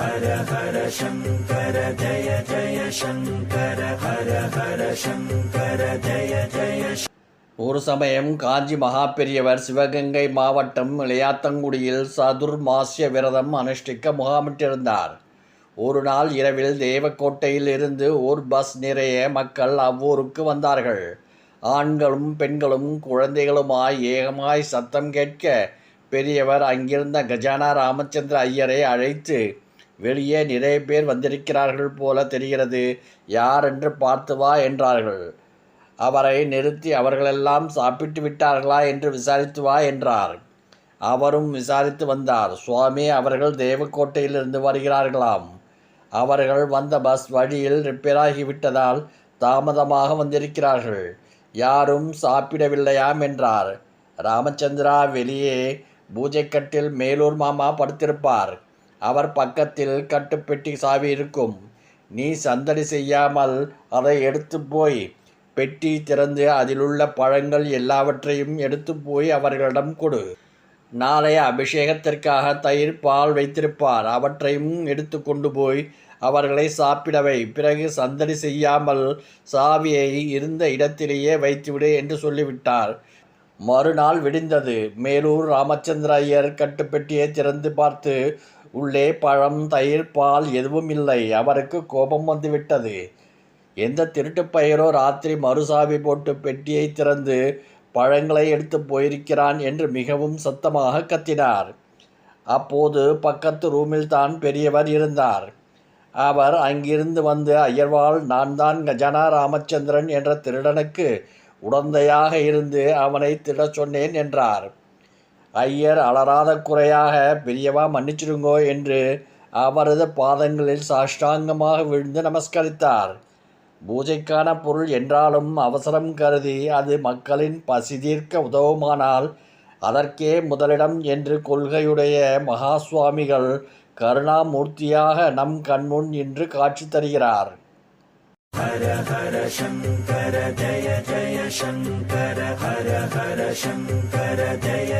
ஹர ஹர சங்கர ஜய ஜய சங்கர ஹர ஹர சங்கர ஜய ஜய. ஒரு சமயம் காஞ்சி மகா பெரியவர் சிவகங்கை மாவட்டம் இளையாத்தங்குடியில் சதுர்மாசிய விரதம் அனுஷ்டிக்க முகாமிட்டிருந்தார். ஒரு நாள் இரவில் தேவக்கோட்டையில் இருந்து ஓர் பஸ் நிறைய மக்கள் அவ்வூருக்கு வந்தார்கள். ஆண்களும் பெண்களும் குழந்தைகளுமாய் ஏகமாய் சத்தம் கேட்க பெரியவர் அங்கிருந்த கஜானா ராமச்சந்திர ஐயரை அழைத்து, வெளியே நிறைய பேர் வந்திருக்கிறார்கள் போல தெரிகிறது, யார் என்று பார்த்து வா என்றார்கள். அவரை நிறுத்தி அவர்களெல்லாம் சாப்பிட்டு விட்டார்களா என்று விசாரித்து வா என்றார். அவரும் விசாரித்து வந்தார். சுவாமி, அவர்கள் தேவக்கோட்டையிலிருந்து வருகிறார்களாம். அவர்கள் வந்த பஸ் வழியில் ரிப்பேராகிவிட்டதால் தாமதமாக வந்திருக்கிறார்கள். யாரும் சாப்பிடவில்லையாம் என்றார். ராமச்சந்திரா, வெளியே பூஜைக்கட்டில் மேலூர் மாமா படுத்திருப்பார். அவர் பக்கத்தில் கட்டுப்பெட்டி சாவி இருக்கும். நீ சந்தடி செய்யாமல் அதை எடுத்து போய் பெட்டி திறந்து அதிலுள்ள பழங்கள் எல்லாவற்றையும் எடுத்து போய் அவர்களிடம் கொடு. நாளைய அபிஷேகத்திற்காக தயிர் பால் வைத்திருப்பார். அவற்றையும் எடுத்து கொண்டு போய் அவர்களை சாப்பிடவை. பிறகு சந்தடி செய்யாமல் சாவியை இருந்த இடத்திலேயே வைத்துவிடு என்று சொல்லிவிட்டார். மறுநாள் விடிந்தது. மேலூர் ராமச்சந்திர ஐயர் கட்டுப்பெட்டியை திறந்து பார்த்து உள்ளே பழம், தயிர், பால் எதுவும் இல்லை. அவருக்கு கோபம் வந்துவிட்டது. எந்த திருட்டு பையரோ ராத்திரி மறுசாவி போட்டு பெட்டியை திறந்து பழங்களை எடுத்து போயிருக்கிறான் என்று மிகவும் சத்தமாக கத்தினார். அப்போது பக்கத்து ரூமில் தான் பெரியவர் இருந்தார். அவர் அங்கிருந்து வந்து, ஐயர்வாள், நான் தான் கஜானா ராமச்சந்திரன் என்ற திருடனுக்கு உடந்தையாக இருந்து அவனை திருடச் சொன்னேன் என்றார். ஐயர் அலறாத குறையாக, பெரியவா மன்னிச்சிடுங்கோ என்று அவரது பாதங்களில் சாஷ்டாங்கமாக விழுந்து நமஸ்கரித்தார். பூஜைக்கான பொருள் என்றாலும் அவசரம் கருதி அது மக்களின் பசி தீர்க்க உதவுமானால் அதற்கே முதலிடம் என்று கொள்கையுடைய மகா சுவாமிகள் கருணாமூர்த்தியாக நம் கண்முன் இன்று காட்சி தருகிறார். ஹர ஹர சங்கர ஜய ஜய சங்கர ஹர ஹர சங்கர ஜய